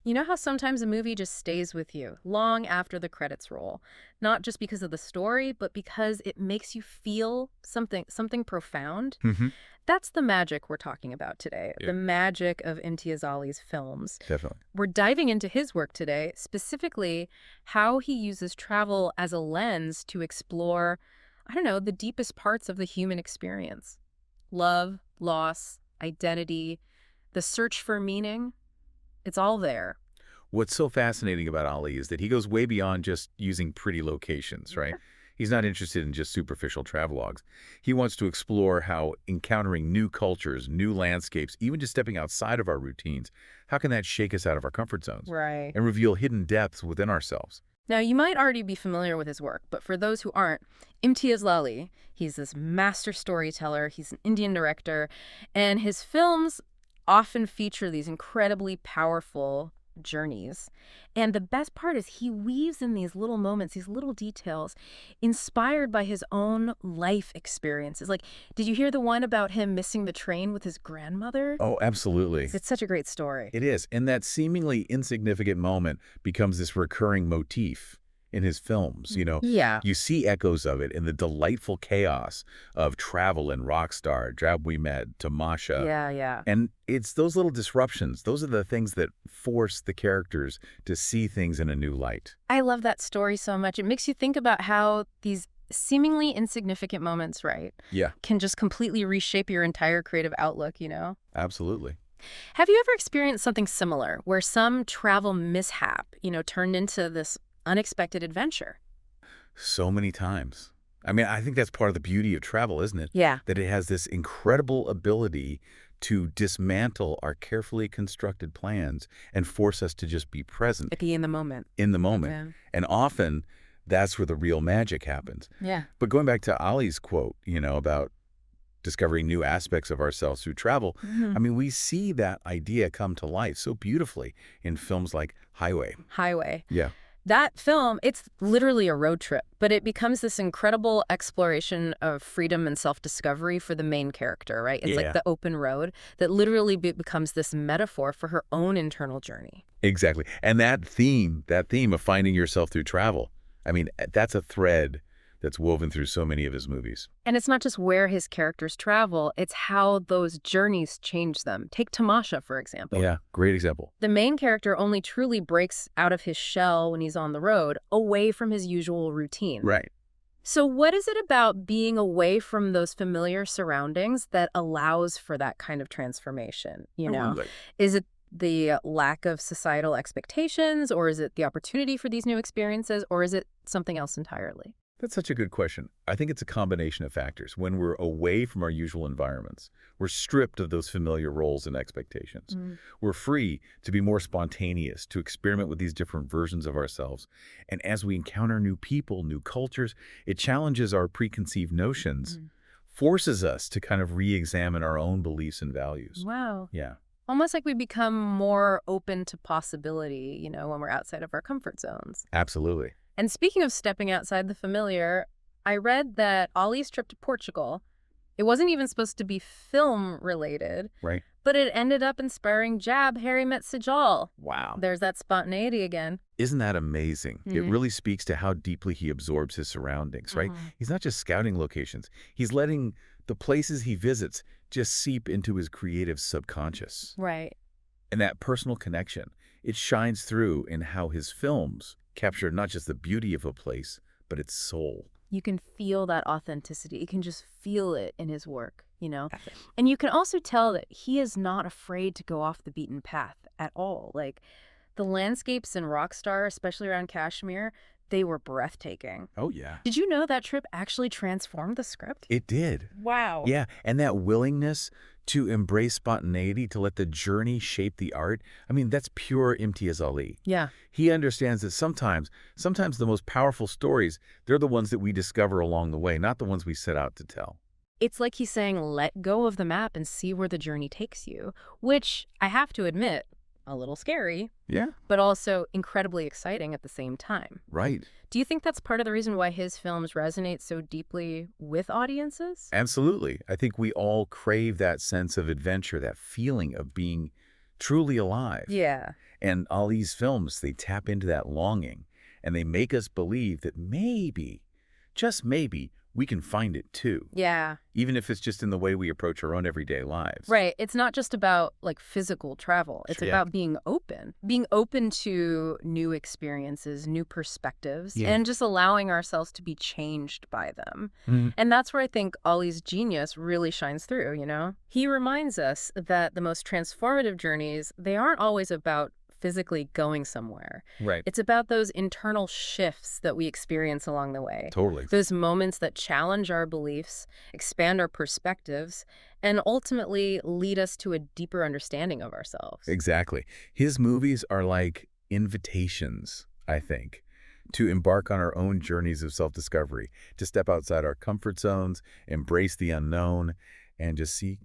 You know how sometimes a movie just stays with you long after the credits roll, not just because of the story, but because it makes you feel something profound? Hmm. That's the magic we're talking about today, Yeah, the magic of Imtiaz Ali's films. definitely. We're diving into his work today, specifically how he uses travel as a lens to explore, I don't know, the deepest parts of the human experience. Love, loss, identity, the search for meaning, it's all there. What's so fascinating about Ali is that he goes way beyond just using pretty locations, right? He's not interested in just superficial travelogues. He wants to explore how encountering new cultures, new landscapes, even just stepping outside of our routines, how can that shake us out of our comfort zones Right. and reveal hidden depths within ourselves? Now, you might already be familiar with his work, but for those who aren't, Imtiaz Ali, he's this master storyteller, he's an Indian director, and his films often feature these incredibly powerful journeys. And the best part is he weaves in these little moments, these little details, inspired by his own life experiences. Like, did you hear the one about him missing the train with his grandmother? Oh, absolutely. It's such a great story. It is. And that seemingly insignificant moment becomes this recurring motif in his films. Yeah. You see echoes of it in the delightful chaos of Travel and Rockstar, Drab We Met, Tamasha. Yeah. And it's those little disruptions. Those are the things that force the characters to see things in a new light. I love that story so much. It makes you think about how these seemingly insignificant moments, right, Yeah, can just completely reshape your entire creative outlook? absolutely. Have you ever experienced something similar where some travel mishap, turned into this unexpected adventure? So many times. I mean, I think that's part of the beauty of travel, isn't it? Yeah. That it has this incredible ability to dismantle our carefully constructed plans and force us to just be present Be in the moment. in the moment. Yeah. And often, that's where the real magic happens. Yeah. But going back to Ali's quote, about discovering new aspects of ourselves through travel, Mhm. I mean, we see that idea come to life so beautifully in films like Highway. Highway. Yeah. That film, it's literally a road trip, but it becomes this incredible exploration of freedom and self-discovery for the main character, right? It's Yeah. like the open road that literally becomes this metaphor for her own internal journey. Exactly. And that theme of finding yourself through travel, I mean, that's a thread that's woven through so many of his movies. And it's not just where his characters travel, it's how those journeys change them. Take Tamasha, for example. Yeah, great example. The main character only truly breaks out of his shell when he's on the road, away from his usual routine. Right. So what is it about being away from those familiar surroundings that allows for that kind of transformation? Like, Is it the lack of societal expectations, or is it the opportunity for these new experiences, or is it something else entirely? that's such a good question. I think it's a combination of factors. When we're away from our usual environments, we're stripped of those familiar roles and expectations. We're free to be more spontaneous, to experiment with these different versions of ourselves. And as we encounter new people, new cultures, it challenges our preconceived notions, forces us to kind of re-examine our own beliefs and values. Wow. Yeah, Almost like we become more open to possibility, when we're outside of our comfort zones. absolutely. And speaking of stepping outside the familiar, I read that Ali's trip to Portugal, it wasn't even supposed to be film related, Right? but it ended up inspiring Jab, Harry Met Sejal. Wow. There's that spontaneity again. Isn't that amazing? It Mhm. really speaks to how deeply he absorbs his surroundings, right? He's not just scouting locations. He's letting the places he visits just seep into his creative subconscious. Right. And that personal connection, it shines through in how his films capture not just the beauty of a place, but its soul. You can feel that authenticity. You can just feel it in his work. And you can also tell that he is not afraid to go off the beaten path at all. Like the landscapes in Rockstar, especially around Kashmir, they were breathtaking. Oh, yeah. Did you know that trip actually transformed the script? It did. Wow. Yeah, and that willingness to embrace spontaneity, to let the journey shape the art, I mean, that's pure Imtiaz Ali. Yeah. He understands that sometimes the most powerful stories, they're the ones that we discover along the way, not the ones we set out to tell. It's like he's saying, let go of the map and see where the journey takes you, which I have to admit, a little scary, Yeah, but also incredibly exciting at the same time. right. Do you think that's part of the reason why his films resonate so deeply with audiences? Absolutely. I think we all crave that sense of adventure, that feeling of being truly alive. Yeah. And Ali's films, they tap into that longing, and they make us believe that maybe, just maybe, we can find it too. Yeah. Even if it's just in the way we approach our own everyday lives. Right. It's not just about like physical travel. It's Sure, yeah. about being open to new experiences, new perspectives, Yeah. and just allowing ourselves to be changed by them. Mhm. And that's where I think Ollie's genius really shines through, you know? He reminds us that the most transformative journeys, they aren't always about physically going somewhere. Right. It's about those internal shifts that we experience along the way. Totally. Those moments that challenge our beliefs, expand our perspectives, and ultimately lead us to a deeper understanding of ourselves. Exactly. His movies are like invitations, I think, to embark on our own journeys of self-discovery, to step outside our comfort zones, embrace the unknown, and just see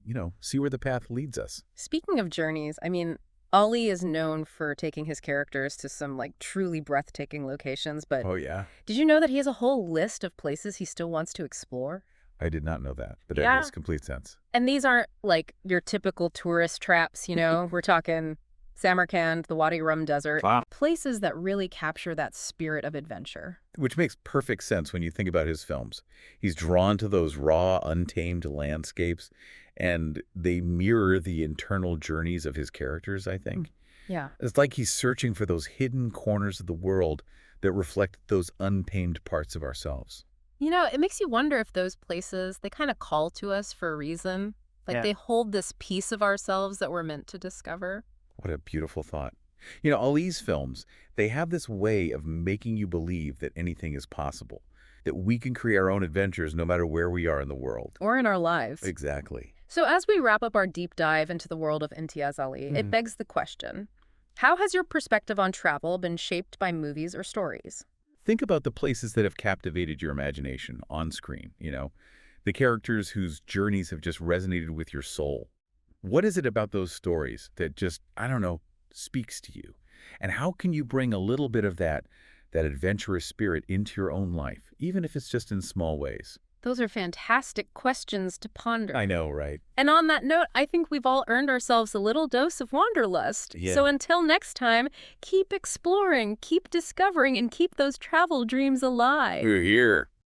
where the path leads us. Speaking of journeys, I mean, Ollie is known for taking his characters to some like truly breathtaking locations, but Oh, yeah? did you know that he has a whole list of places he still wants to explore? I did not know that, but it Yeah. makes complete sense. And these aren't like your typical tourist traps, you know? We're talking Samarkand, the Wadi Rum Desert, Wow. places that really capture that spirit of adventure. Which makes perfect sense when you think about his films. He's drawn to those raw, untamed landscapes, and they mirror the internal journeys of his characters, I think. Yeah. It's like he's searching for those hidden corners of the world that reflect those untamed parts of ourselves. You know, it makes you wonder if those places, they kind of call to us for a reason. Like Yeah. they hold this piece of ourselves that we're meant to discover. What a beautiful thought. You know, Ali's films, they have this way of making you believe that anything is possible, that we can create our own adventures no matter where we are in the world. Or in our lives. Exactly. So as we wrap up our deep dive into the world of Imtiaz Ali, it begs the question, how has your perspective on travel been shaped by movies or stories? Think about the places that have captivated your imagination on screen, the characters whose journeys have just resonated with your soul. What is it about those stories that just, I don't know, speaks to you? And how can you bring a little bit of that adventurous spirit into your own life, even if it's just in small ways? Those are fantastic questions to ponder. I know, right? And on that note, I think we've all earned ourselves a little dose of wanderlust. Yeah. So until next time, keep exploring, keep discovering, and keep those travel dreams alive. We're here.